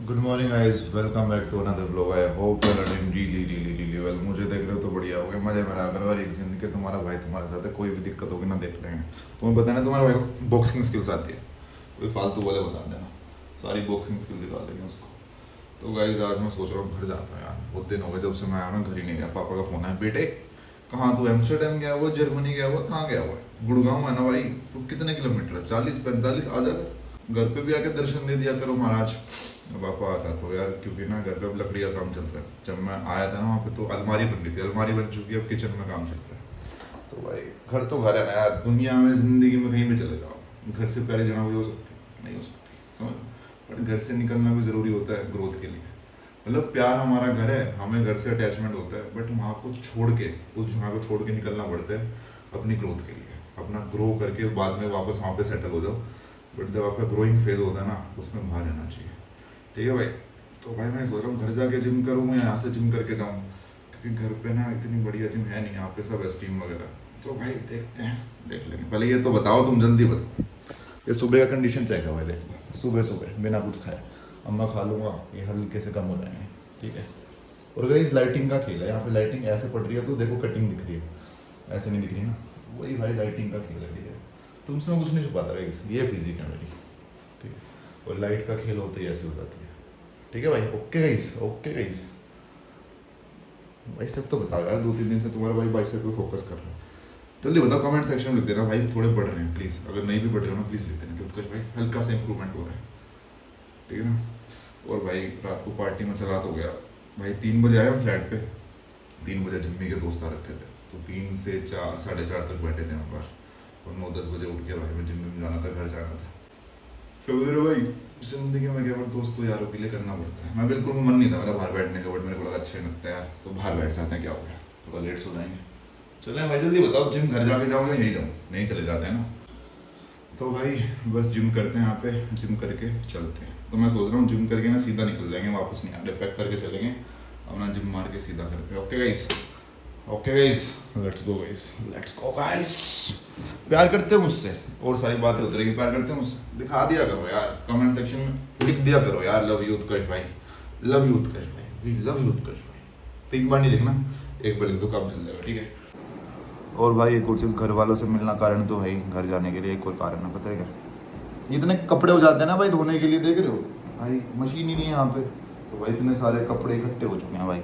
Good morning guys, welcome back to another blog. I hope you are doing really well. मुझे देख रहे हो तो बढ़िया हो गया, मजे में रहा करो। और एक जिंदगी के तुम्हारा भाई तुम्हारे साथ है, कोई भी दिक्कत होगी ना देख लेंगे। तुम्हें पता है ना तुम्हारे भाई को बॉक्सिंग स्किल्स आती है, कोई फालतू वाले बता देना, सारी बॉक्सिंग स्किल दिखा देंगे उसको। तो गाइस आज मैं सोच रहा हूँ घर जाता हूँ यार, बहुत दिन हो गए जब से मैं आया ना, घर ही नहीं गया। पापा का फोन है, बेटे कहाँ तू एम्स्टर्डम गया हुआ, जर्मनी गया हुआ, कहाँ गया हुआ है? गुड़गांव है ना भाई, तू कितने किलोमीटर है? 40-45 आ जा, घर पे भी आके दर्शन दे दिया करो महाराज। पापा आता तो यार, क्योंकि ना घर पे अब लकड़ी का काम चल रहा है। जब मैं आया था ना वहाँ पे तो अलमारी बन रही थी, अलमारी बन चुकी है, अब किचन में काम चल रहा है। तो भाई घर तो घर है ना यार, दुनिया में जिंदगी में कहीं भी चले जाओ, घर से प्यारी जगह कोई हो सकती नहीं हो सकती, समझ। बट घर से निकलना भी ज़रूरी होता है ग्रोथ के लिए। मतलब प्यार हमारा घर है, हमें घर से अटैचमेंट होता है, बट वहाँ को छोड़ के, उस जगह को छोड़ के निकलना पड़ता है अपनी ग्रोथ के लिए, अपना ग्रो करके बाद में वापस वहाँ पे सेटल हो जाओ। बट जब आपका ग्रोइंग फेज होता है ना, उसमें बाहर रहना चाहिए। ठीक है भाई। तो भाई मैं सोच रहा हूँ घर जाके जिम करूँ या यहाँ से जिम करके जाऊँ, क्योंकि घर पे ना इतनी बढ़िया जिम है नहीं, यहाँ पे सब स्टीम वगैरह। तो भाई देखते हैं, देख लेंगे। पहले ये तो बताओ, तुम जल्दी बताओ, ये सुबह का कंडीशन चेक है भाई। देख लो, सुबह सुबह बिना कुछ खाए अब मैं खा लूँगा, ये हल्के से कम हो जाएंगे। ठीक है। और अगर इस लाइटिंग का खेल है, यहाँ पे लाइटिंग ऐसे पड़ रही है तो देखो कटिंग दिख रही है, ऐसे नहीं दिख रही ना, वही भाई लाइटिंग का खेल है। ठीक है, तुमसे मैं कुछ नहीं छुपाता भाई, ये फिजिक है मेरी। ठीक है, और लाइट का खेल होता ही ऐसे हो जाती है। ठीक है भाई, ओके गाइस, ओके गाइस। भाई सब तो बताओ यार, 2-3 दिन से तुम्हारा भाई बाइसेप पे फोकस कर रहा है। जल्दी बताओ, कमेंट सेक्शन में लिख देना भाई थोड़े बढ़ रहे हैं प्लीज़। अगर नहीं भी बढ़ रहे हो ना, प्लीज़ लिख देना कि उत्कर्ष भाई हल्का सा इंप्रूवमेंट हो रहा है। ठीक है ना। और भाई रात को पार्टी में चला तो गया भाई, 3 बजे आया फ्लैट पे। 3 बजे जिम्मी के दोस्त आ रखे थे, तो 3 से 4, 4:30 तक बैठे थे हम बाहर। और 9-10 बजे उठ के भाई मैं जिम में जाना था, घर जाना था। समझ रहे हो भाई, जिंदगी में केवल दोस्तों यारों के लिए करना पड़ता है। मैं बिल्कुल मन नहीं था मेरा बाहर बैठने का, बट मेरे को लगा अच्छा ही लगता है यार, तो बाहर बैठ जाते हैं, क्या हो गया, थोड़ा लेट सो जाएंगे। चलें भाई, जल्दी बताओ, जिम घर जाके जाओ या यहीं जाऊँ? नहीं चले जाते हैं ना। तो भाई बस जिम करते हैं यहाँ पे, जिम करके चलते हैं। तो मैं सोच रहा हूँ जिम करके ना सीधा निकल जाएंगे, वापस नहीं आते, पैक करके चलेंगे अपना जिम मार के सीधा घर पे। Okay guys, okay guys, let's go guys, let's go guys. प्यार करते हो मुझसे? और सारी बातें होती रहेगी, प्यार करते हो मुझसे? दिखा दिया करो यार, कमेंट सेक्शन में लिख दिया करो यार, लव यू उत्कर्ष भाई, लव यू उत्कर्ष भाई, वी लव यू उत्कर्ष भाई। तो एक बार नहीं लिखना, एक बार लिख दो, कब मिल जाएगा। ठीक है। और भाई एक और चीज़, घर वालों से मिलना कारण तो है ही, घर जाने के लिए एक और कारण है, पता है क्या? इतने कपड़े हो जाते हैं ना भाई धोने के लिए, देख रहे हो भाई, मशीन ही नहीं है यहाँ पे। तो भाई इतने सारे कपड़े इकट्ठे हो चुके हैं भाई।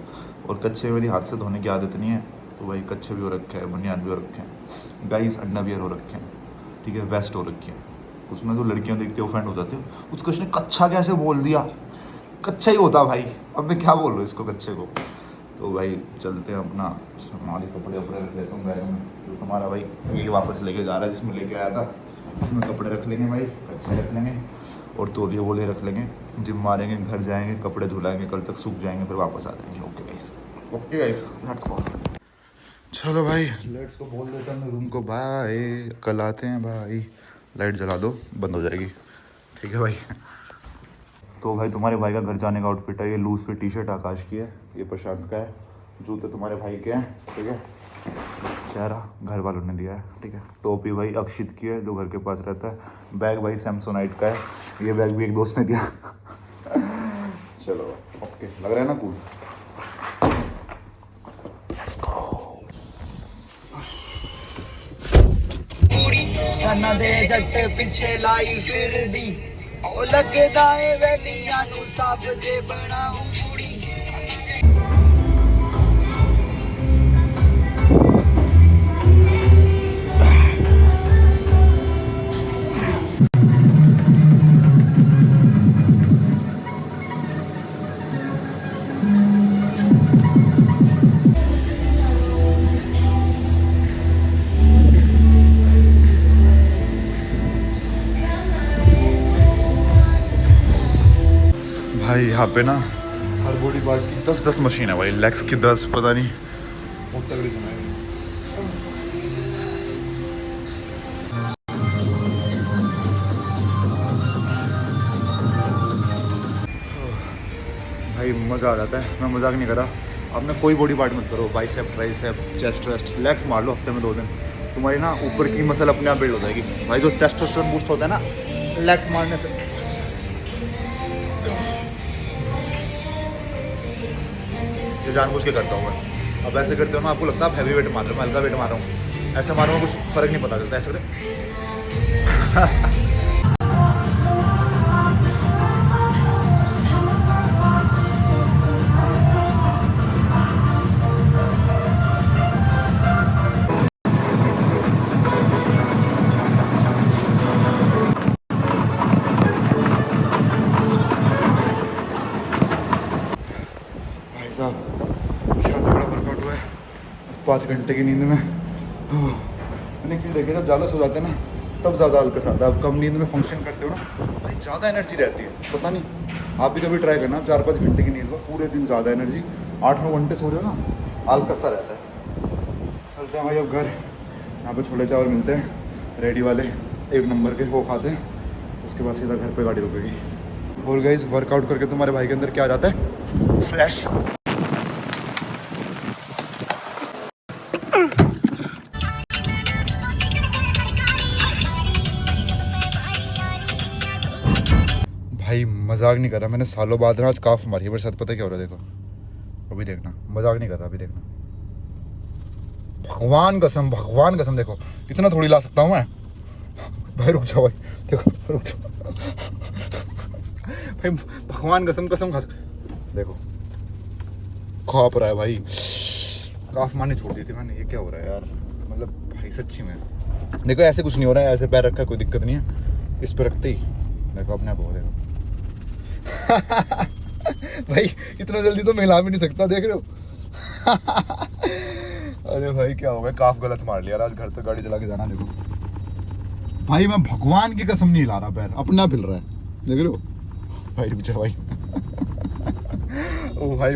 और कच्चे मेरी हाथ से धोने की आदत नहीं है, तो भाई कच्चे भी हो रखे हैं, बनियान भी हो रखे हैं, गाइस अंडरवियर हो रखे हैं, ठीक है, वेस्ट हो रखी है। कुछ ना जो लड़कियाँ देखते हो ऑफेंड हो जाते हो, उत्कर्ष ने कच्चा कैसे बोल दिया? कच्चा ही होता भाई, अब मैं क्या बोल रहा हूँ इसको कच्चे को। तो भाई चलते हैं अपना, हमारे कपड़े वपड़े रख लेता हूँ बैग में। तो तुम्हारा भाई ये वापस लेके जा रहा है, जिसमें लेके आया था, इसमें कपड़े रख लेंगे भाई, अच्छे रख लेंगे। और तौलिए वोलिए रख लेंगे, जिम मारेंगे, घर जाएंगे, कपड़े धुलाएंगे, कल तक सूख जाएंगे, फिर वापस आ जाएंगे। Okay guys, okay guys, let's go. चलो भाई लेट्स को बोल देता हूँ रूम को, बाय, कल आते हैं भाई। लाइट जला दो, बंद हो जाएगी। ठीक है भाई। तो भाई तुम्हारे भाई का घर जाने का आउटफिट है, ये लूज फिट टी शर्ट आकाश की है, ये प्रशांत का है, जूते तुम्हारे भाई के हैं। ठीक है, चेहरा घर वालों ने दिया है। ठीक है, टोपी भाई अक्षित की है जो घर के पास रहता है। बैग भाई सैमसोनाइट का है, ये बैग भी एक दोस्त ने दिया। चलो ओके, लग रहा है ना कूल। सना दे जट पिछे लाई फिर दी ओ लगदा ए वैलियां नु सब जे बनाऊं कुड़ी। भाई यहाँ पे ना हर बॉडी पार्ट की 10-10 मशीन है भाई, लेग्स की 10, पता नहीं, बहुत तगड़ी बनाई। भाई मज़ा आ जाता है, मैं मजाक नहीं कर रहा। आपने कोई बॉडी पार्ट मत करो, bicep, tricep, chest waist, legs मार लो हफ्ते में 2 दिन, तुम्हारी ना ऊपर की मसल अपने आप बिल्ड हो जाएगी भाई। जो टेस्टोस्टेरोन बूस्ट होता है ना लेग्स मारने से, ये जानबूझ के करता हूँ मैं। अब ऐसे करते हो ना, आपको लगता है आप हैवी वेट मार रहे हो, मैं हल्का वेट मार रहा हूँ। ऐसे मारूंगा कुछ फ़र्क नहीं पता चलता, ऐसे करे। भाई साहब क्या तो बड़ा वर्कआउट हुआ है 5 घंटे की नींद में। मैंने एक चीज़ देखी, जब ज़्यादा सो जाते हैं ना तब ज़्यादा हल्का आता है। अब कम नींद में फंक्शन करते हो ना भाई, ज़्यादा एनर्जी रहती है। पता नहीं, आप भी कभी ट्राई करना, 4-5 घंटे की नींद लो, पूरे दिन ज़्यादा एनर्जी। 8-9 घंटे सो रहे हो ना, हल्का सा रहता है। चलते हैं भाई अब घर, यहाँ पे छोले चावल मिलते हैं रेडी वाले, 1 नंबर के, वो खाते हैं। उसके बाद सीधा घर पे गाड़ी रुकेगी। और गाइस वर्कआउट करके तुम्हारे भाई के अंदर क्या आ जाता है, फ्लैश। भाई मजाक नहीं कर रहा, मैंने सालों बाद ना आज काफ मारी है मेरे साथ। पता क्या हो रहा है, देखो अभी देखना, मजाक नहीं कर रहा, अभी देखना, भगवान कसम देखो, इतना थोड़ी ला सकता हूँ मैं। भाई रुक जाओ भाई, देखो रुक जाओ भाई, भगवान कसम खा, देखो काँप रहा है भाई। काफ मारनी छोड़ दी थी मैंने, ये क्या हो रहा है यार, मतलब भाई सच्ची में। देखो ऐसे कुछ नहीं हो रहा है, ऐसे पैर रखा है, कोई दिक्कत नहीं है, इस पर रखते ही देखो अपने आप हो, देखो भाई इतना जल्दी तो मैं हिला भी नहीं सकता, देख रहे हो अरे भाई क्या हो गया, काफ गलत मार लिया आज, घर तक गाड़ी चला के जाना। देखो भाई मैं भगवान की कसम नहीं हिला रहा, पैर अपना हिल रहा है, देख रहे हो भाई। रुक जा भाई ओ भाई ओ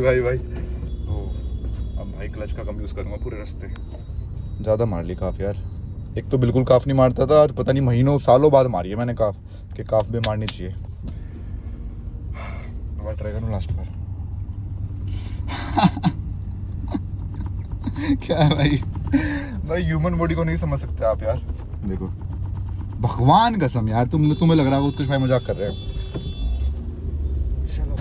अब भाई क्लच का कम यूज़ करूँगा पूरे रास्ते। ज़्यादा मार ली काफ यार, एक तो बिल्कुल काफ नहीं मारता था, आज पता नहीं महीनों सालों बाद मारी है मैंने काफ, कि काफ भी मारनी चाहिए। दोबारा ट्राई करूँ लास्ट बार क्या है भाई ह्यूमन बॉडी को नहीं समझ सकते आप यार। देखो भगवान कसम यार, तुम्हें लग रहा है कुछ भाई मजाक कर रहे हो। चलो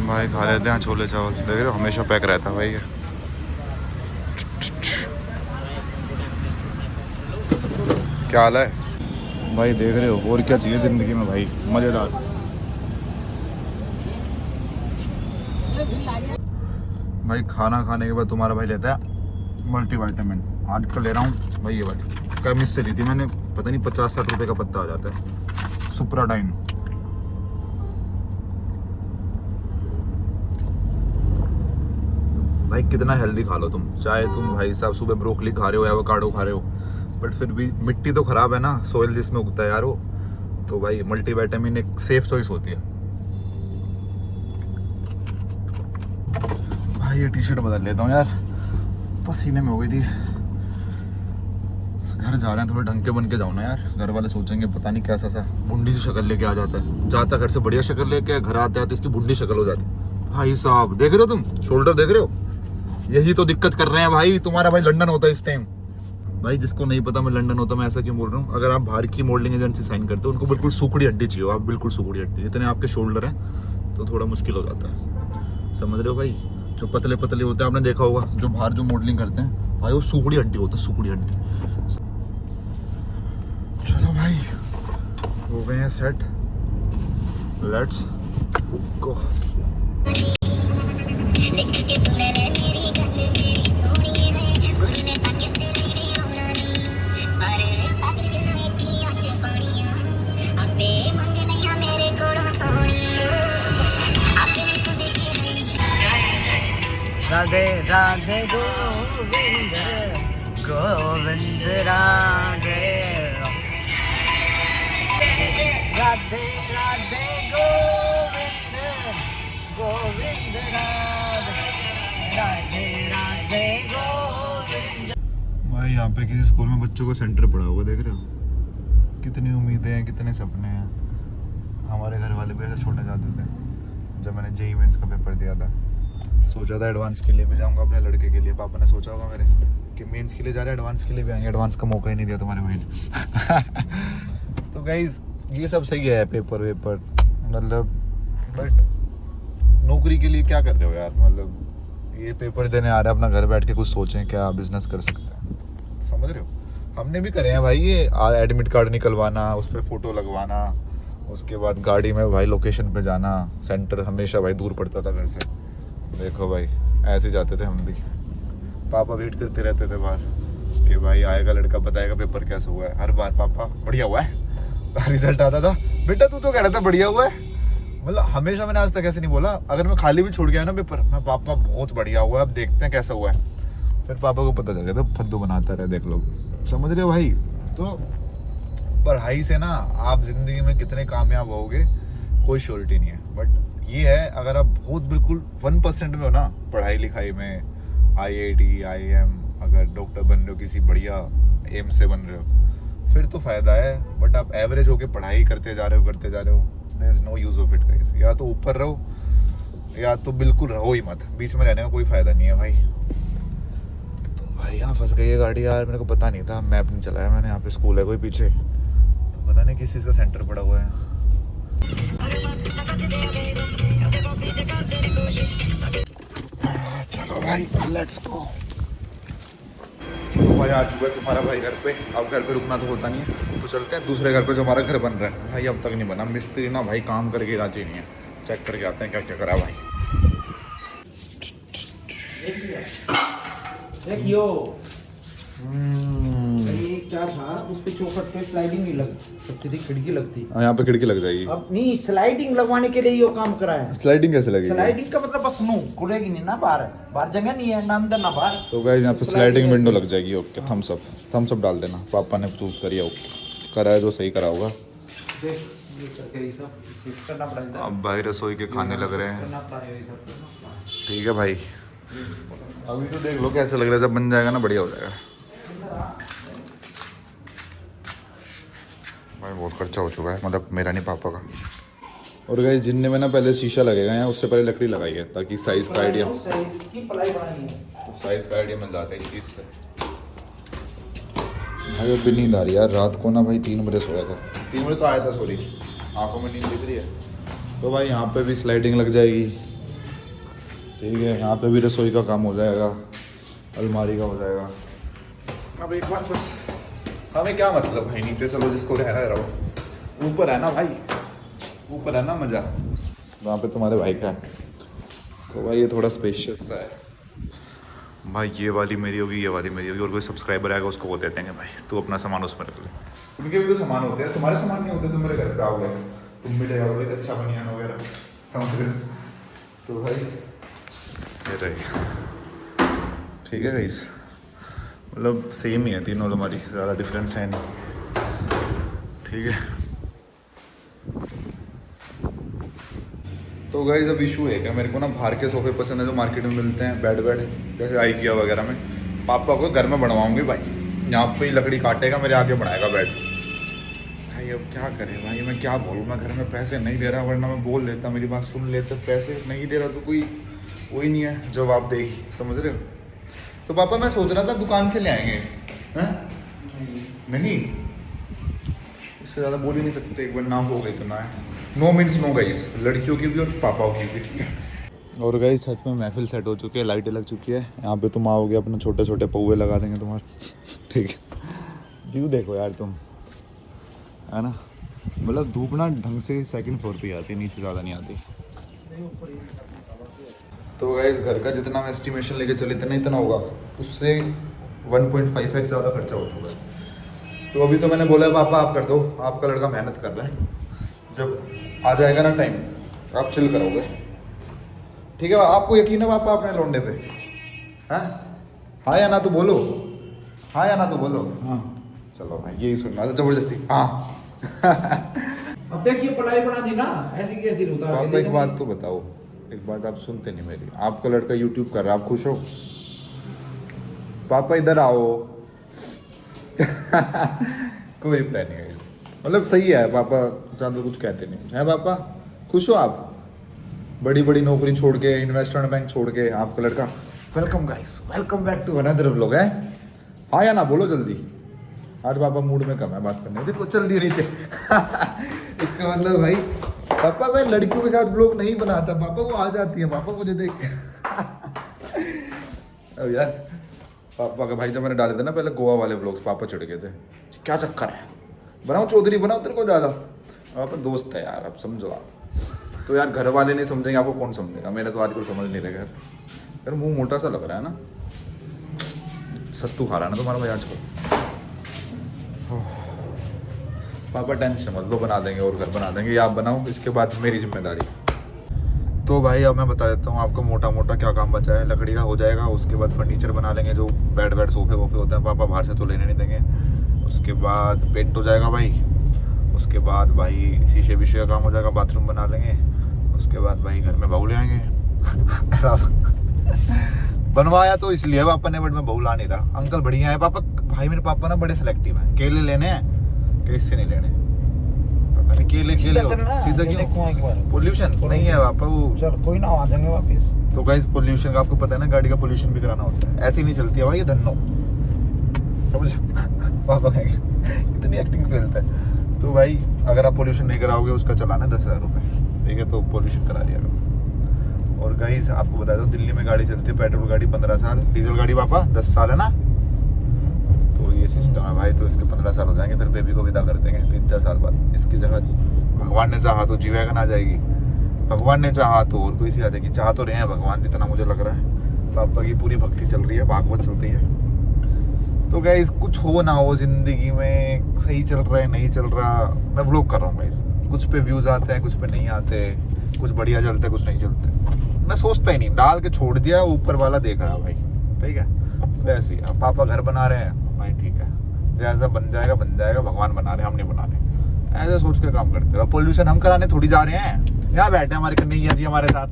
भाई खा लेते हैं छोले चावल, देख रहे हो हमेशा पैक रहता है भाई ये। क्या हाल है भाई, देख रहे हो, और क्या चाहिए ज़िंदगी में भाई, मज़ेदार। भाई खाना खाने के बाद तुम्हारा भाई लेता है मल्टीविटामिन, आजकल ले रहा हूँ भाई ये वाली, केमिस्ट से ली थी मैंने, पता नहीं 50-60 रुपये का पत्ता आ जाता है, सुप्राडाइन। भाई कितना हेल्दी खा लो तुम, चाहे तुम भाई साहब सुबह ब्रोकली खा रहे हो, एवोकाडो खा रहे हो, बट फिर भी मिट्टी तो ख़राब है ना, सोइल जिसमें उगता है यार वो, तो भाई मल्टीविटामिन एक सेफ चॉइस होती है। भाई ये टी शर्ट बदल लेता हूँ यार, पसीने में हो गई थी। घर जा रहे हैं, थोड़े ढंग के बन के जाओ ना यार, घर वाले सोचेंगे पता नहीं कैसा सा बुंडी सी शक्ल लेके आ जाता है, जाता घर से बढ़िया शक्ल लेके, घर आते आते इसकी बुंडी शक्ल हो जाती। भाई साहब देख रहे हो तुम, शोल्डर देख रहे हो, यही तो दिक्कत कर रहे हैं भाई। तुम्हारा भाई लंदन होता है इस टाइम। भाई जिसको नहीं पता मैं लंदन होता, मैं ऐसा क्यों बोल रहा हूँ, अगर आप बाहर की मॉडलिंग एजेंसी साइन करते हो, उनको बिल्कुल सूखड़ी हड्डी चाहिए, आप बिल्कुल सूखड़ी हड्डी, इतने आपके शोल्डर हैं तो थोड़ा मुश्किल हो जाता है, समझ रहे हो भाई। जो पतले पतले होते हैं, आपने देखा होगा जो बाहर जो मॉडलिंग करते हैं भाई, वो सूखड़ी हड्डी होता है, सूखड़ी हड्डी। चलो भाई हो गए हैं set, let's go. Radhe Radhe Govind Govind Radhe Radhe Radhe Govind Govind Radhe Radhe Radhe Govind. भाई यहाँ पे किसी स्कूल में बच्चों को सेंटर पड़ा होगा, देख रहे हो कितनी उम्मीदें हैं, कितने सपने हैं। हमारे घर वाले भी ऐसे छोड़ने जाते थे जब मैंने जेईई मेंस का पेपर दिया था, सोचा था एडवांस के लिए भी जाऊंगा अपने लड़के के लिए, पापा ने सोचा होगा मेरे कि मेंस के लिए जा रहे हैं, एडवांस के लिए भी आएंगे, एडवांस का मौका ही नहीं दिया तुम्हारे भाई ने तो गाइज ये सब सही है, पेपर वेपर मतलब, बट नौकरी के लिए क्या कर रहे हो यार, मतलब ये पेपर देने आ रहे हैं, अपना घर बैठ के कुछ सोचें क्या बिजनेस कर सकते हैं, समझ रहे हो। हमने भी करे हैं भाई, ये एडमिट कार्ड निकलवाना, उस पर फ़ोटो लगवाना, उसके बाद गाड़ी में भाई लोकेशन पे जाना, सेंटर हमेशा भाई दूर पड़ता था घर से। देखो भाई ऐसे जाते थे हम भी, पापा वेट करते रहते थे बाहर कि भाई आएगा लड़का, बताएगा पेपर कैसा हुआ है। हर बार पापा बढ़िया हुआ है, रिजल्ट आता था, बेटा तू तो कह रहा था बढ़िया हुआ है। मतलब हमेशा मैंने आज तक ऐसे नहीं बोला, अगर मैं खाली भी छूट गया ना पेपर, मैं पापा बहुत बढ़िया हुआ है, अब देखते हैं कैसा हुआ है। फिर पापा को पता चल गया था फद्दू बनाता रहे, देख लो, समझ रहे हो भाई। तो पढ़ाई से ना आप जिंदगी में कितने कामयाब होगे कोई श्योरिटी नहीं है, बट ये है अगर आप बहुत बिल्कुल 1% में हो ना पढ़ाई लिखाई में, IIT IIM, अगर डॉक्टर बन रहे हो, किसी बढ़िया एम से बन रहे हो, फिर तो फायदा है। बट आप एवरेज होके पढ़ाई करते जा रहे हो, there is no use of it guys. या तो ऊपर रहो या तो बिल्कुल रहो ही मत, बीच में रहने का कोई फायदा नहीं है भाई। तो भाई यहाँ फंस गई है गाड़ी यार, मेरे को पता नहीं था, मैप नहीं चलाया मैंने। यहाँ पे स्कूल है कोई पीछे, तो पता नहीं किस चीज़ का सेंटर पड़ा हुआ है। चलो भाई लेट्स गो। तो भाई आ चुका है तुम्हारा भाई घर पे, अब घर पे रुकना तो होता नहीं है, तो चलते हैं दूसरे घर पे जो हमारा घर बन रहा है। भाई अब तक नहीं बना, मिस्त्री ना भाई काम करके राजी नहीं है। चेक करके आते हैं क्या क्या करा भाई। देखियो ये क्या था, उस पे चौखट पे स्लाइडिंग नहीं लग सकती थी, खिड़की लगती। यहाँ पे खिड़की लग जाएगी। अब नहीं, स्लाइडिंग लगवाने के लिए ये काम करा है। स्लाइडिंग कैसे लगेगी? स्लाइडिंग का मतलब बस नो खुलेगी नहीं ना, बाहर जगह नहीं है ना अंदर ना बाहर। तो गाइस यहाँ पे स्लाइडिंग विंडो लग जाएगी। ओके, थम्स अप डाल देना, पापा ने चूज करिए। ओके करा है जो सही करा होगा। देख ये करके ये सब सेट करना पड़ेगा। अब भाई रसोई के खाने लग रहे हैं। करना पड़ेगा। ठीक है भाई, अभी तो देख लो कैसे लग रहा है, जब बन जाएगा ना बढ़िया हो जाएगा। भाई बहुत खर्चा हो चुका है, मतलब मेरा नहीं पापा का। और गाइस जिनने में ना पहले शीशा लगेगा यहाँ, उससे पहले लकड़ी लगाई है ताकि साइज का आइडिया, प्लाई बनानी है, तो साइज का आइडिया मिल जाता है इस चीज़ से। भाई अब भी नींद आ रही है यार, रात को ना भाई 3 बजे सोया था, 3 बजे तो आया था, सॉरी, आंखों में नींद दिख रही है। तो भाई यहाँ पे भी स्लाइडिंग लग जाएगी, ठीक है। यहाँ पे भी रसोई का काम हो जाएगा, अलमारी का हो जाएगा। अब एक बार बस, हमें क्या मतलब भाई, नीचे चलो जिसको रहना रहो, ऊपर है ना भाई, ऊपर है ना मज़ा। वहाँ पे तुम्हारे भाई का है, तो भाई ये थोड़ा स्पेशियस सा है। भाई ये वाली मेरी होगी, ये वाली मेरी होगी, और कोई सब्सक्राइबर आएगा उसको वो देते हैं भाई तू अपना सामान उसमें रख ले। उनके भी तो सामान होते हैं, तुम्हारे सामान नहीं होते, तुम मेरे घर पे आओगे, तुम भी ले आओगे एक अच्छा बनियान वगैरह, समझ रहे। तो भाई ये रही, ठीक है गाइस, मतलब सेम ही है तीनों हमारी, ज़्यादा डिफरेंस है नहीं, ठीक है। तो गाइस अब इशू है क्या, मेरे को ना बाहर के सोफे पसंद है जो मार्केट में मिलते हैं, बेड जैसे IKEA वगैरह में। पापा को घर में बनवाऊंगी भाई, यहाँ पे ही लकड़ी काटेगा, मेरे आगे बनाएगा बेड। भाई अब क्या करें भाई, मैं क्या बोलूँ, मैं घर में पैसे नहीं दे रहा, वरना मैं बोल देता, मेरी बात सुन लेते। पैसे नहीं दे रहा तो कोई वही नहीं है जवाब दे, समझ रहे हो। तो पापा मैं सोच रहा था दुकान से ले आएंगे, हैं? नहीं, इससे ज़्यादा बोल ही नहीं सकते, एक बार ना हो गई तो ना है, नो मीन्स नो गाइस, लड़कियों की भी और पापाओं की भी, ठीक है। और गाइस छत में महफिल सेट हो चुकी है, लाइटें लग चुकी है, यहाँ पे तुम आओगे अपने छोटे छोटे पौवे लगा देंगे तुम्हारे, ठीक है। व्यू देखो यार तुम, है ना, मतलब धूप ना ढंग से 2nd फ्लोर पे आती है, नीचे ज़्यादा नहीं आती। तो गाइस घर का जितना मैं एस्टिमेशन लेके चले इतना होगा, उससे 1.5x ज़्यादा खर्चा हो चुका है। तो अभी तो मैंने बोला पापा आप कर दो, आपका लड़का मेहनत कर रहा है, जब आ जाएगा ना टाइम आप चिल करोगे, ठीक है। आपको यकीन है पापा अपने लौंडे पे, हैं? हाँ या ना तो बोलो, हाँ या ना तो बोलो। हाँ चलो भाई यही सुनना था जबरदस्ती, हाँ। अब देखिए पढ़ाई बना दी ना, ऐसी कैसी होता है। पापा एक बात तो बताओ, एक बात आप सुनते नहीं मेरी, आपका लड़का YouTube कर रहा है, आप खुश हो? पापा इधर आओ। कोई रिप्लाई नहीं है, मतलब सही है, पापा ज़्यादा कुछ कहते नहीं है। पापा खुश हो आप? बड़ी बड़ी नौकरी छोड़ के, इन्वेस्टमेंट बैंक छोड़ के, आपका लड़का। Welcome guys, welcome back to another vlog है। हाँ या ना बोलो जल्दी, आज पापा मूड में कम है बात करने, देखो चल दी नीचे। इसका मतलब भाई पापा मैं लड़कियों के साथ व्लॉग नहीं बनाता, पापा वो आ जाती है, पापा मुझे देख। अब यार पापा का भाई जब मैंने डाले थे ना पहले गोवा वाले ब्लॉग्स, पापा चिढ़ गए थे क्या चक्कर है, बनाओ चौधरी बनाओ, तेरे को ज़्यादा। अब अपन दोस्त है यार, अब समझो आप। तो यार घर वाले नहीं समझेंगे, आपको कौन समझेगा? मैंने तो आजकल समझ नहीं रहा यार मुंह मोटा सा लग रहा है ना, सत्तू खा रहा है ना तुम्हारा भाई आजकल। पापा टेंशन मत लो, बना देंगे और घर बना देंगे, या आप बनाओ, इसके बाद मेरी जिम्मेदारी। तो भाई अब मैं बता देता हूँ आपको मोटा मोटा क्या काम बचा है। लकड़ी का हो जाएगा, उसके बाद फर्नीचर बना लेंगे, जो बेड वेड सोफे वोफे होते हैं, पापा बाहर से तो लेने नहीं देंगे। उसके बाद पेंट हो जाएगा भाई, उसके बाद भाई शीशे विशे का काम हो जाएगा, बाथरूम बना लेंगे। उसके बाद भाई घर में बहू ले आएंगे। बनवाया तो इसलिए पापा ने, बट मैं बहू ला नहीं रहा। अंकल बढ़िया है पापा, भाई मेरे पापा ना बड़े सेलेक्टिव हैं, केले लेने हैं कि इससे नहीं लेने, पता नहीं केले सीधा क्यों, पोल्यूशन नहीं है पापा वो। चल कोई ना, आ जाएंगे वापस। तो गाइस पोल्यूशन का आपको पता है ना, गाड़ी का पोल्यूशन भी कराना होता है, ऐसे ही नहीं चलती है भाई ये धन्नो, समझ। पापा कहेंगे इतनी एक्टिंग फेलता है। तो भाई अगर आप पोल्यूशन नहीं कराओगे, उसका चलाना है 10,000 रुपये, ठीक है, तो पोल्यूशन करा दिया करो। और गाइस आपको बता दूं, दिल्ली में गाड़ी चलती है पेट्रोल गाड़ी 15 साल, डीजल गाड़ी पापा 10 साल है ना, तो ये सिस्टम है भाई। तो इसके 15 साल हो जाएंगे, फिर बेबी को विदा कर देंगे 3-4 साल बाद। इसकी जगह भगवान ने चाहा तो जी वैगन आ जाएगी, भगवान ने चाहा तो और कोई सी आ जाएगी। चाह तो रहे हैं भगवान, जितना मुझे लग रहा है। पापा की पूरी भक्ति चल रही है, भागवत चल रही है। तो गाइस कुछ हो ना हो जिंदगी में, सही चल रहा है नहीं चल रहा, मैं व्लॉग कर रहा हूँ गाइस। कुछ पे व्यूज आते हैं, कुछ पे नहीं आते, कुछ बढ़िया चलते कुछ नहीं चलते, मैं सोचता ही नहीं, डाल के छोड़ दिया, ऊपर वाला देख रहा भाई, ठीक है। तो ऐसे ही अब पापा घर बना रहे हैं भाई, ठीक है, जैसा बन जाएगा, भगवान बना रहे हैं, हम नहीं बना रहे। ऐसे सोच के काम करते रहो। पोल्यूशन हम कराने थोड़ी जा रहे हैं, यहाँ बैठे हमारे कन्हैया जी हमारे साथ।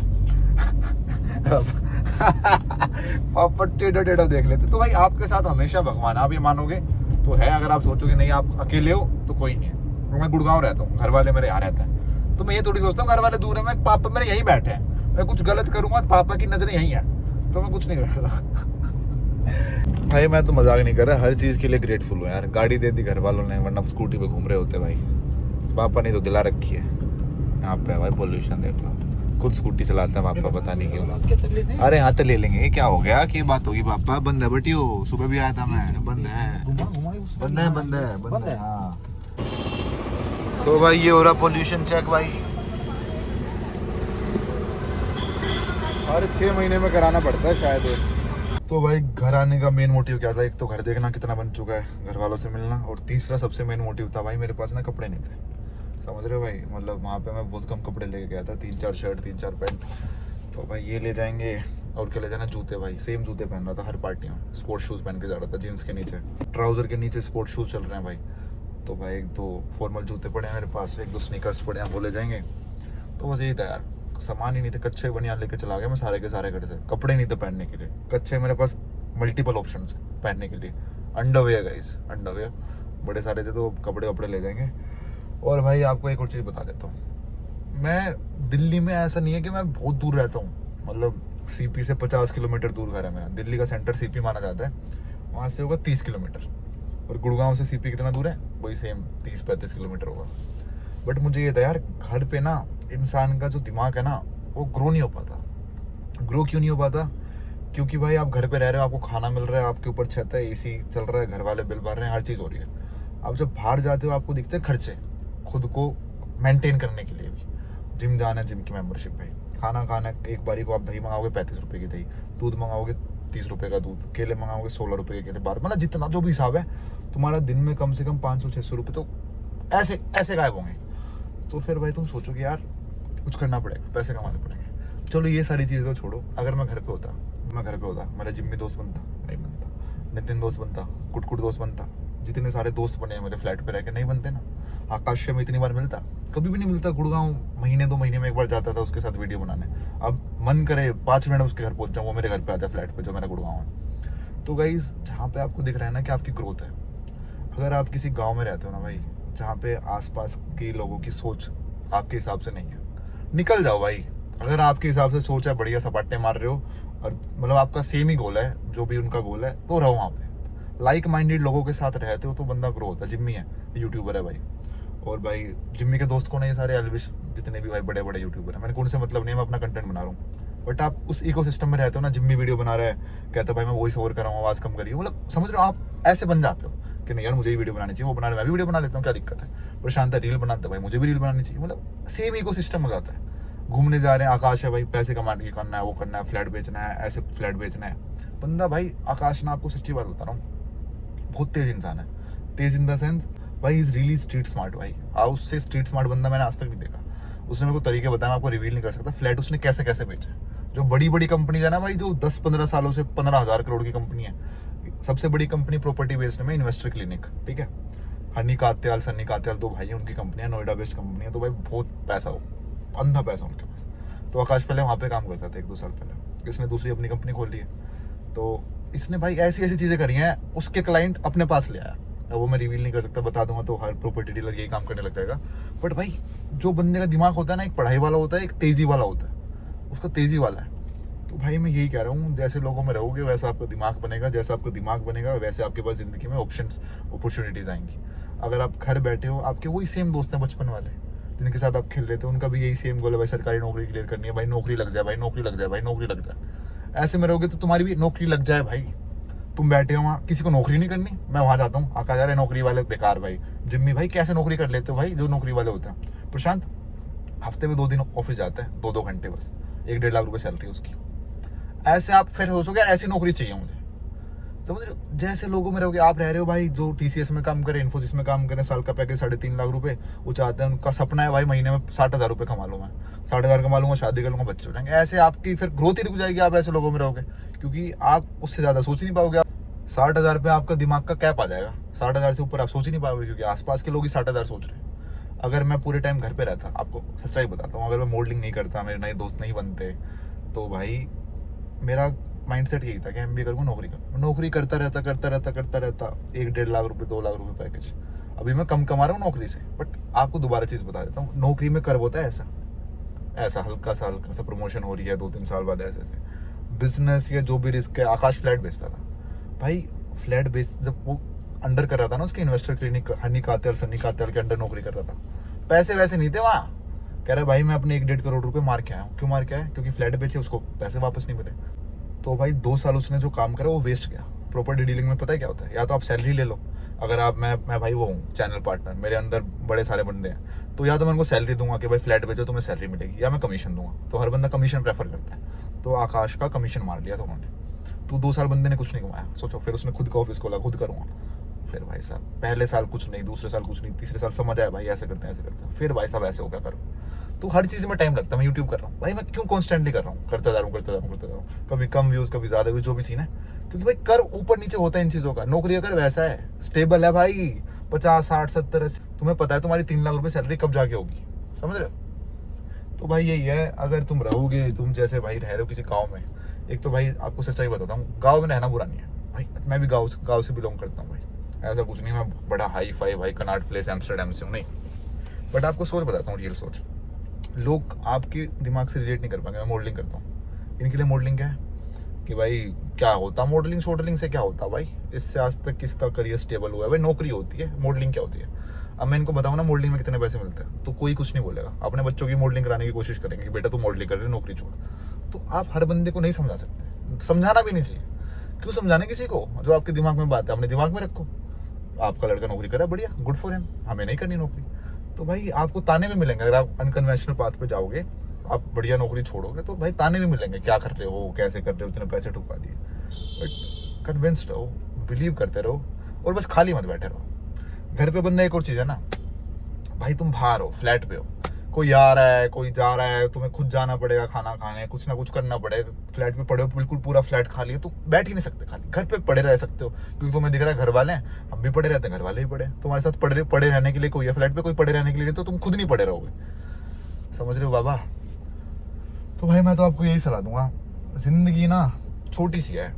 पापा टेढ़ा देख लेते। तो भाई आपके साथ हमेशा भगवान, आप ये मानोगे तो है। अगर आप सोचोगे नहीं आप अकेले हो तो कोई नहीं है। मैं गुड़गांव रहता हूँ, घर वाले मेरे यहाँ रहते हैं, तो मैं ये थोड़ी सोचता हूँ घर वाले दूर है, मैं पापा मेरे यहीं बैठे हैं, मैं कुछ गलत करूंगा तो पापा की नजरें यहीं है, तो मैं कुछ नहीं कर सकता। भाई मैं तो मजाक नहीं कर रहा, हर चीज के लिए ग्रेटफुल हूँ यार। गाड़ी दे दी घर वालों ने, वरना स्कूटी पे घूम रहे होते भाई। पापा ने तो दिला रखी है। यहाँ पे भाई पोल्यूशन देख लो, खुद स्कूटी चलाते हैं पापा, पता नहीं क्यों। अरे हाँ तो ले लेंगे, ये क्या हो गया, क्या बात होगी पापा? बंद है बटी, हो सुबह भी आया था मैं, बंद है हाँ। तो भाई ये हो रहा पोल्यूशन चेक भाई, हर 6 महीने में कराना पड़ता है शायद। तो भाई घर आने का मेन मोटिव क्या था? एक तो घर देखना कितना बन चुका है, घर वालों से मिलना, और तीसरा सबसे मेन मोटिव था भाई मेरे पास ना कपड़े नहीं थे, समझ रहे हो भाई? मतलब वहाँ पे मैं बहुत कम कपड़े लेके गया था, 3-4 शर्ट 3-4 पैंट। तो भाई ये ले जाएंगे, और क्या ले जाना, जूते भाई, सेम जूते पहन रहा था हर पार्टी में, स्पोर्ट्स शूज़ पहन के जा रहा था, जीन्स के नीचे, ट्राउज़र के नीचे स्पोर्ट्स शूज़ चल रहे हैं भाई। तो भाई 1-2 फॉर्मल जूते पड़े हैं मेरे पास, 1-2 स्नीकर्स पड़े हैं, वो ले जाएंगे। तो बस यही था यार, सामान ही नहीं थे, कच्चे बनियान लेके चला गया मैं सारे के सारे घर से, कपड़े नहीं थे पहनने के लिए, कच्चे मेरे पास मल्टीपल ऑप्शन है पहनने के लिए। अंडरवेयर गाइस, अंडरवेयर बड़े सारे थे, तो कपड़े वपड़े ले जाएंगे। और भाई आपको एक और चीज़ बता देता हूँ, मैं दिल्ली में ऐसा नहीं है कि मैं बहुत दूर रहता हूँ, मतलब सीपी से 50 किलोमीटर दूर घर है मेरा। दिल्ली का सेंटर सीपी माना जाता है, वहाँ से होगा 30 किलोमीटर, और गुड़गांव से सीपी कितना दूर है? वही सेम 30-35 किलोमीटर होगा। बट मुझे ये था यार, घर पे ना इंसान का जो दिमाग है ना, वो ग्रो नहीं हो पाता। ग्रो क्यों नहीं हो पाता? क्योंकि भाई आप घर पे रह रहे हो, आपको खाना मिल रहा है, आपके ऊपर छत है, एसी चल रहा है, घर वाले बिल भर रहे हैं, हर चीज़ हो रही है। आप जब बाहर जाते हो आपको दिखते हैं खर्चे, खुद को मेंटेन करने के लिए भी। जिम जाना है, जिम की मेंबरशिप है, खाना खाना, एक बारी को आप दही मंगाओगे 35 रुपये की दही, दूध मंगाओगे 30 रुपये का दूध, केले मंगाओगे 16 रुपये के केले, बार मतलब जितना जो भी हिसाब है तुम्हारा, दिन में कम से कम 500-600 रुपये तो ऐसे ऐसे गायब होंगे। तो फिर भाई तुम सोचो कि यार कुछ करना पड़ेगा, पैसे कमाने पड़ेंगे। चलो ये सारी चीज़ें तो छोड़ो, अगर मैं घर पे होता, मेरा जिम्मी दोस्त बनता, नहीं बनता, नितिन दोस्त बनता, कुटकुट दोस्त बनता, जितने सारे दोस्त बने हैं मेरे फ्लैट पे रह के, नहीं बनते ना। आकाश में इतनी बार मिलता, कभी भी नहीं मिलता। गुड़गांव महीने 2 महीने में एक बार जाता था उसके साथ वीडियो बनाने, अब मन करे 5 मिनट उसके घर पहुंच जाऊँ, वो मेरे घर पे आता है फ्लैट पे, जो मेरा गुड़गांव है। तो गाइस जहाँ पे आपको दिख रहा है ना कि आपकी ग्रोथ है, अगर आप किसी गाँव में रहते हो ना भाई, जहाँ पे आसपास के लोगों की सोच आपके हिसाब से नहीं है, निकल जाओ भाई। अगर आपके हिसाब से सोच है, बढ़िया सपाटे मार रहे हो, और मतलब आपका सेम ही गोल है, जो भी उनका गोल है, तो रहो वहाँ पे। लाइक माइंडेड लोगों के साथ रहते हो तो बंदा ग्रो होता है। जिम्मी है, यूट्यूबर है भाई, और भाई जिम्मी के दोस्त को नहीं, सारे एल्विश जितने भी भाई बड़े बड़े यूट्यूबर हैं, मैंने कौन से मतलब नहीं, मैं अपना कंटेंट बना रहा हूँ, बट आप उस इकोसिस्टम में रहते हो ना, जिम्मी वीडियो बना रहा है, कहता है भाई मैं वॉइस ओवर कर रहा हूँ, आवाज़ कम करिए, मतलब समझ रहे हो आप ऐसे बन जाते हो कि नहीं यार मुझे ही वीडियो बनानी चाहिए, वो बना रहा है मैं भी वीडियो बना लेता हूँ, क्या दिक्कत है। प्रशांत रील बनाता है, भाई मुझे भी रील बनानी चाहिए, मतलब सेम इकोसिस्टम हो जाता है। घूमने जा रहे हैं, आकाश है भाई पैसे कमाने की करना है, वो करना है, फ्लैट बेचना है, ऐसे फ्लैट बेचना है बंदा। भाई आकाश ना, आपको सच्ची बात बता रहा हूँ, बहुत तेज इंसान है, तेज इन द सेंस भाई इज रियली स्ट्रीट स्मार्ट। भाई उससे स्ट्रीट स्मार्ट बंदा मैंने आज तक नहीं देखा। उसने मेरे को तरीके बताया, मैं आपको रिवील नहीं कर सकता फ्लैट उसने कैसे कैसे बेचे। जो बड़ी बड़ी कंपनी है ना भाई, जो 10-15 सालों से 15,000 करोड़ की कंपनी है, सबसे बड़ी कंपनी प्रॉपर्टी बेस्ड में इन्वेस्टर क्लिनिक, ठीक है, हनी कात्याल सन्नी कात्याल 2 भाई हैं, उनकी कंपनी है, नोएडा बेस्ड कंपनी है, तो भाई बहुत पैसा हो, अंधा पैसा उनके पास। तो आकाश पहले वहाँ पे काम करता था 1-2 साल पहले, इसने दूसरी अपनी कंपनी खोल ली है। तो इसने भाई ऐसी ऐसी चीज़ें करी हैं, उसके क्लाइंट अपने पास ले आया। अब वो मैं रिवील नहीं कर सकता, बता दूंगा तो हर प्रॉपर्टी डीलर यही काम करने लग जाएगा। बट भाई जो बंदे का दिमाग होता है ना, एक पढ़ाई वाला होता है, एक तेज़ी वाला होता है, उसका तेज़ी वाला है। तो भाई मैं यही कह रहा हूँ, जैसे लोगों में रहोगे वैसा आपका दिमाग बनेगा, जैसा आपका दिमाग बनेगा वैसे आपके पास ज़िंदगी में ऑप्शंस अपॉर्चुनिटीज़ आएंगी। अगर आप घर बैठे हो, आपके वही सेम दोस्त हैं बचपन वाले जिनके साथ आप खेल रहे थे, उनका भी यही सेम गोल है, भाई सरकारी नौकरी क्लियर करनी है, भाई नौकरी लग जाए, भाई नौकरी लग जाए, भाई नौकरी लग जाए। ऐसे में रहोगे तो तुम्हारी भी नौकरी लग जाए भाई। तुम बैठे हो वहाँ, किसी को नौकरी नहीं करनी, मैं वहाँ जाता हूँ, आका जा रहे नौकरी वाले बेकार भाई। जिम्मी भाई कैसे नौकरी कर लेते हो भाई जो नौकरी वाले होते हैं। प्रशांत हफ्ते में 2 दिन ऑफिस जाता है, 2-2 घंटे बस, 1-1.5 लाख रुपये सैलरी उसकी। ऐसे आप फिर सोचोगे यार ऐसी नौकरी चाहिए मुझे, समझ रहे हो। जैसे लोगों में रहोगे, आप रह रहे हो भाई जो TCS में काम करे, इन्फोसिस में काम करें, साल का पैकेज 3.5 लाख रुपए, वो चाहते हैं, उनका सपना है भाई महीने में 60,000 रुपये कमा लूँ मैं, 60,000 कमा लूँगा, शादी कर लूँगा, बच्चे हो जाएंगे। ऐसे आपकी फिर ग्रोथ ही रुक जाएगी, आप ऐसे लोगों में रहोगे, क्योंकि आप उससे ज़्यादा सोच ही नहीं पाओगे। 60,000 पे आपका दिमाग का कैप आ जाएगा, 60,000 से ऊपर आप सोच ही नहीं पाओगे, क्योंकि आसपास के लोग ही 60,000 सोच रहे हैं। अगर मैं पूरे टाइम घर पे रहता, आपको सच्चाई बताता हूँ, अगर मैं मॉडलिंग नहीं करता, मेरे नए दोस्त नहीं बनते, तो भाई मेरा माइंडसेट यही था कि MBA करूँगा, नौकरी करता रहता 1-1.5 लाख रुपए 2 लाख रुपए पैकेज। अभी मैं कम कमा रहा हूँ नौकरी से, बट आपको दोबारा चीज़ बता देता हूँ, नौकरी में कर्व होता है ऐसा हल्का सा प्रमोशन हो रही है 2-3 साल बाद, ऐसे बिजनेस या जो भी रिस्क है। आकाश फ्लैट बेचता था भाई, फ्लैट बेच जब वो अंडर कर रहा था ना, उसके इन्वेस्टर क्लिनिक हनी कात्याल सन्नी कात्याल के अंडर नौकरी कर रहा था, पैसे वैसे नहीं थे वहाँ। कह रहा भाई मैं अपने 1-1.5 करोड़ रुपए मार के आया हूँ। क्यों मार के आया? क्योंकि फ्लैट बेचे, उसको पैसे वापस नहीं मिले। तो भाई 2 साल उसने जो काम करा वो वेस्ट गया। प्रॉपर्टी डीलिंग में पता है क्या होता है, या तो आप सैलरी ले लो, अगर आप मैं भाई वो हूँ चैनल पार्टनर, मेरे अंदर बड़े सारे बंदे हैं, तो या तो मैं उनको सैलरी दूंगा कि भाई फ्लैट बेचो तुम्हें सैलरी मिलेगी, या मैं कमीशन दूंगा। तो हर बंदा कमीशन प्रेफर करता है, तो आकाश का कमीशन मार लिया था उन्होंने। तो 2 साल बंदे ने कुछ नहीं कमाया, सोचो। फिर उसने खुद का ऑफिस खोला, खुद करूँगा। फिर भाई साहब पहले साल कुछ नहीं, दूसरे साल कुछ नहीं, तीसरे साल समझ आया भाई ऐसे करते हैं। फिर भाई साहब ऐसे हो क्या करो। तो हर चीज़ में टाइम लगता है। मैं यूट्यूब कर रहा हूँ भाई, मैं क्यों कॉन्स्टेंटली कर रहा हूँ, करता जा रहा हूँ, कभी कम व्यूज़ कभी ज़्यादा व्यूज़, जो भी सीन है, क्योंकि भाई कर ऊपर नीचे होता है इन चीज़ों का। नौकरी अगर वैसा है, स्टेबल है भाई, 50, 60, 70, 80, तुम्हें पता है तुम्हारी 3 लाख रुपए सैलरी कब जाके होगी, समझ रहे हो। तो भाई यही है, अगर तुम रहोगे, तुम जैसे भाई रह रहे हो किसी गाँव में, एक तो भाई आपको सच्चाई बताता हूँ, गाँव में रहना बुरा नहीं है भाई, मैं भी गाँव से बिलोंग करता हूँ भाई, ऐसा कुछ नहीं मैं बड़ा हाई फाई भाई कनाट प्लेस एम्स्टरडेम से हूँ, नहीं। बट आपको सोच बताता हूँ, रियल सोच। लोग आपके दिमाग से रिलेट नहीं कर पाएंगे। मैं मॉडलिंग करता हूँ, इनके लिए मॉडलिंग क्या है कि भाई क्या होता, मॉडलिंग शॉडलिंग से क्या होता भाई, इससे आज तक किसका करियर स्टेबल हुआ है भाई, नौकरी होती है। मॉडलिंग क्या होती है? अब मैं इनको बताऊँ ना मॉडलिंग में कितने पैसे मिलते हैं, तो कोई कुछ नहीं बोलेगा। अपने बच्चों की मॉडलिंग कराने की कोशिश करेंगे कि बेटा तू मॉडलिंग कर रहे, नौकरी छोड़। तो आप हर बंदे को नहीं समझा सकते, समझाना भी नहीं चाहिए। क्यों समझाने किसी को? जो आपके दिमाग में बात है अपने दिमाग में रखो। आपका लड़का नौकरी करे, बढ़िया, गुड फॉर हिम, हमें नहीं करनी नौकरी। तो भाई आपको ताने भी मिलेंगे अगर आप अनकन्वेंशनल पाथ पे जाओगे, आप बढ़िया नौकरी छोड़ोगे, तो भाई ताने भी मिलेंगे, क्या कर रहे हो, कैसे कर रहे हो, इतने पैसे ठुकवा दिए। बट कन्विंस्ड रहो, बिलीव करते रहो, और बस खाली मत बैठे रहो। घर पे बंदा एक और चीज़ है ना भाई, तुम बाहर हो, फ्लैट पे हो, कोई आ रहा है, कोई जा रहा है, तुम्हें खुद जाना पड़ेगा खाना खाने, कुछ ना कुछ करना पड़ेगा। फ्लैट पे पड़े हो, बिल्कुल पूरा फ्लैट खाली है, तो बैठ ही नहीं सकते खाली, घर पे पड़े रह सकते हो, क्योंकि तुम्हें दिख रहा है घर वाले हैं, हम भी पड़े रहते हैं, घर वाले भी पड़े, तुम्हारे साथ पड़े रहने के लिए कोई है फ्लैट पे, कोई पड़े रहने के लिए, तो तुम खुद नहीं पड़े रहोगे, समझ रहे हो बाबा। तो भाई मैं तो आपको यही सलाह दूंगा, जिंदगी ना छोटी सी है,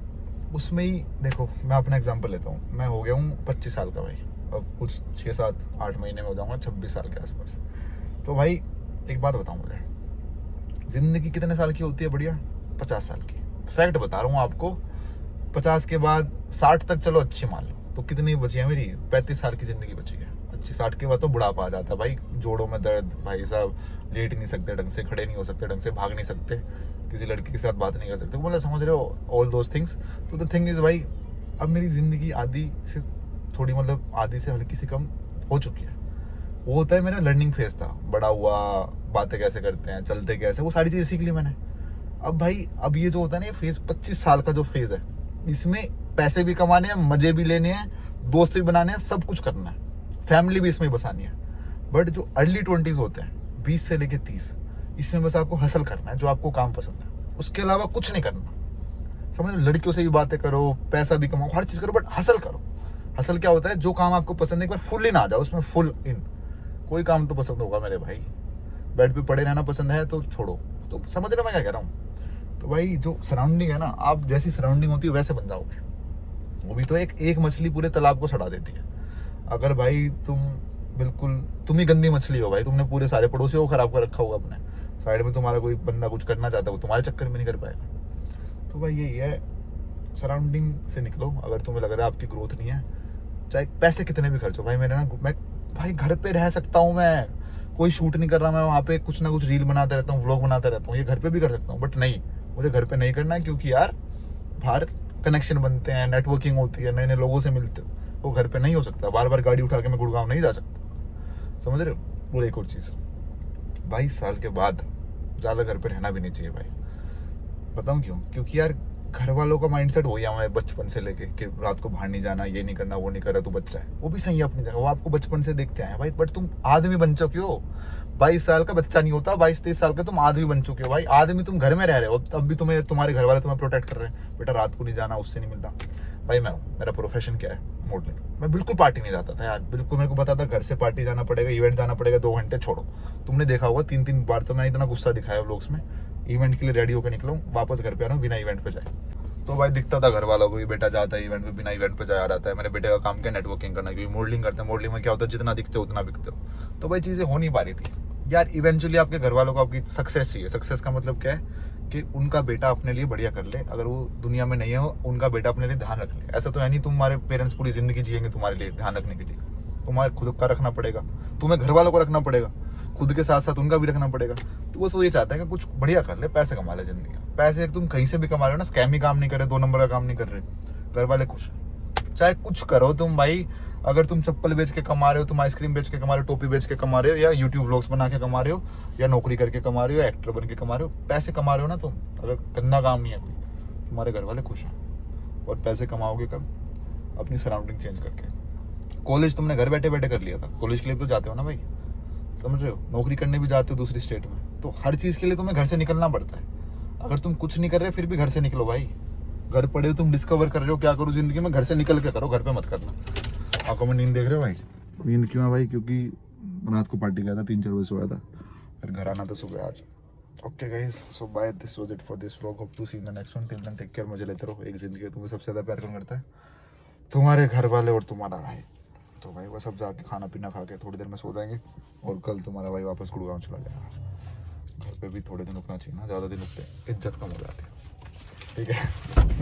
उसमें ही देखो। मैं अपना एग्जाम्पल लेता हूँ, मैं हो गया हूँ 25 साल का भाई, अब कुछ 6-7-8 महीने में हो जाऊँगा 26 साल के आसपास। तो भाई एक बात बताऊँ मुझे, ज़िंदगी कितने साल की होती है? बढ़िया 50 साल की। फैक्ट बता रहा हूँ आपको, 50 के बाद 60 तक चलो अच्छी मान लो, तो कितनी बची है मेरी? 35 साल की ज़िंदगी बची है। 25-60 के बाद तो बुढ़ापा आ जाता है भाई, जोड़ों में दर्द भाई साहब, लेट नहीं सकते ढंग से, खड़े नहीं हो सकते ढंग से, भाग नहीं सकते, किसी लड़की के साथ बात नहीं कर सकते, मतलब समझ रहे हो ऑल दोज थिंग्स। तो द थिंग इज़ भाई अब मेरी ज़िंदगी आधी से थोड़ी, मतलब आधी से हल्की सी कम हो चुकी है। वो होता है मेरा लर्निंग फेज था, बड़ा हुआ, बातें कैसे करते हैं, चलते कैसे, वो सारी चीज़ें सीख ली मैंने। अब भाई अब ये जो होता है ना, ये फेज 25 साल का जो फेज है, इसमें पैसे भी कमाने हैं, मजे भी लेने हैं, दोस्त भी बनाने हैं, सब कुछ करना है, फैमिली भी इसमें बसानी है। बट जो अर्ली 20s होते हैं 20 से लेके 30, इसमें बस आपको हसल करना है, जो आपको काम पसंद है, उसके अलावा कुछ नहीं करना। समझ लो, लड़कियों से भी बातें करो, पैसा भी कमाओ, हर चीज़ करो, बट हसल करो। हसल क्या होता है, जो काम आपको पसंद है एक बार फुल इन आ जाओ उसमें, फुल इन। कोई काम तो पसंद होगा मेरे भाई, बेड पे पड़े रहना पसंद है तो छोड़ो। तो समझ रहे हो मैं क्या कह रहा हूँ। तो भाई जो सराउंडिंग है ना, आप जैसी सराउंडिंग होती है वैसे बन जाओगे। वो भी तो एक मछली पूरे तालाब को सड़ा देती है। अगर भाई तुम ही गंदी मछली हो भाई, तुमने पूरे सारे पड़ोसियों को खराब कर रखा होगा अपने साइड में, तुम्हारा कोई बंदा कुछ करना चाहता है वो तुम्हारे चक्कर में नहीं कर पाएगा। तो भाई यही है, सराउंडिंग से निकलो। अगर तुम्हें लग रहा है आपकी ग्रोथ नहीं है, चाहे पैसे कितने भी खर्च हो भाई, मैं भाई घर पे रह सकता हूँ, मैं कोई शूट नहीं कर रहा, मैं वहाँ पे कुछ ना कुछ रील बनाते रहता हूँ, व्लॉग बनाते रहता हूँ, ये घर पे भी कर सकता हूँ। बट नहीं, मुझे घर पे नहीं करना है, क्योंकि यार बाहर कनेक्शन बनते हैं, नेटवर्किंग होती है, नए नए लोगों से मिलते हो, वो घर पे नहीं हो सकता। बार बार गाड़ी उठा के मैं गुड़गांव नहीं जा सकता, समझ रहे हो। और एक और चीज़, 22 साल के बाद ज़्यादा घर पे रहना भी नहीं चाहिए भाई। बताऊँ क्यों? क्योंकि यार घर वालों का माइंडसेट हो गया हमारे बचपन से लेके कि रात को बाहर नहीं जाना, ये नहीं करना, वो नहीं करना, तू बच्चा है। वो भी सही है अपनी जगह, वो आपको बचपन से देखते आए हैं भाई। बट तुम आदमी बन चुके हो, 22 साल का बच्चा नहीं होता, 22-23 साल का तुम आदमी बन चुके हो भाई। आदमी तुम घर में रह रहे हो, तब भी तुम्हारे घर वाले तुम्हें प्रोटेक्ट कर रहे हैं, बेटा रात को नहीं जाना, उससे नहीं मिलना। भाई मेरा प्रोफेशन क्या है, मॉडलिंग। मैं बिल्कुल पार्टी नहीं जाता था यार, बिल्कुल। मेरे को पता था घर से पार्टी जाना पड़ेगा, इवेंट जाना पड़ेगा, 2 घंटे छोड़ो। तुमने देखा होगा 3-3 बार तो मैं इतना गुस्सा दिखाया व्लॉग्स में, इवेंट के लिए रेडी होकर निकला हूँ, वापस घर पे आ रहा हूँ बिना इवेंट पे जाए। तो भाई दिखता था घर वालों को, ये बेटा जाता है इवेंट पे, बिना इवेंट पे जाया रहता है। मेरे बेटे का काम क्या, नेटवर्किंग करना, क्योंकि मॉडलिंग करते हैं। मॉडलिंग में क्या होता है, जितना दिखते हो उतना बिकते हो। तो भाई चीज़ें हो नहीं पा रही थी यार। इवेंचुअली आपके घर वालों को आपकी सक्सेस चाहिए। सक्सेस का मतलब क्या है कि उनका बेटा अपने लिए बढ़िया कर ले। अगर वो दुनिया में नहीं है, उनका बेटा अपने लिए ध्यान रख ले। ऐसा तो है नहीं तुम्हारे पेरेंट्स पूरी जिंदगी जिएंगे तुम्हारे लिए ध्यान रखने के लिए। तुम्हारे खुद का रखना पड़ेगा, तुम्हें घर वालों को रखना पड़ेगा, खुद के साथ साथ उनका भी रखना पड़ेगा। तो बस वो ये चाहता है कि कुछ बढ़िया कर ले, पैसे कमा ले जिंदगी में। पैसे तुम कहीं से भी कमा रहे हो ना, स्कैम ही काम नहीं कर रहे, 2 नंबर का काम नहीं कर रहे, घर वाले खुश हैं। चाहे कुछ करो तुम भाई, अगर तुम चप्पल बेच के कमा रहे हो, तुम आइसक्रीम बेच के कमा रहे हो, टोपी बेच के कमा रहे हो, या यूट्यूब व्लॉग्स बना के कमा रहे हो, या नौकरी करके कमा रहे हो, या एक्टर बन के कमा रहे हो, पैसे कमा रहे हो ना तुम, अगर गंदा काम नहीं है कोई, तुम्हारे घर वाले खुश हैं। और पैसे कमाओगे कब? अपनी सराउंडिंग चेंज करके। कॉलेज तुमने घर बैठे बैठे कर लिया था, कॉलेज के लिए तो जाते हो ना भाई, समझ रहे हो। नौकरी करने भी जाते हो दूसरी स्टेट में, तो हर चीज़ के लिए तुम्हें घर से निकलना पड़ता है। अगर तुम कुछ नहीं कर रहे फिर भी घर से निकलो भाई। घर पड़े हो तुम, डिस्कवर कर रहे हो क्या करूँ जिंदगी में, घर से निकल के करो, घर पे मत करना। आंखों में नींद देख रहे हो भाई? नींद क्यों है भाई? क्योंकि रात को पार्टी गया था, 3-4 बजे सोया था, फिर घर आना था सुबह आज। Okay guys, so bye, this was it for this vlog. Hope to see in the next one. Till then take care, मजे लेते रहो। एक जिंदगी है, तुम्हें सबसे ज़्यादा प्यार कौन करता है? तुम्हारे घर वाले और तुम्हारा भाई। तो भाई बस अब जाके खाना पीना खा के थोड़ी देर में सो जाएंगे, और कल तुम्हारा भाई वापस गुड़गांव चला जाएगा। घर पे भी थोड़े दिन रुकना चाहिए ना, ज़्यादा दिन रुकते इज्जत कम हो जाती है, ठीक है।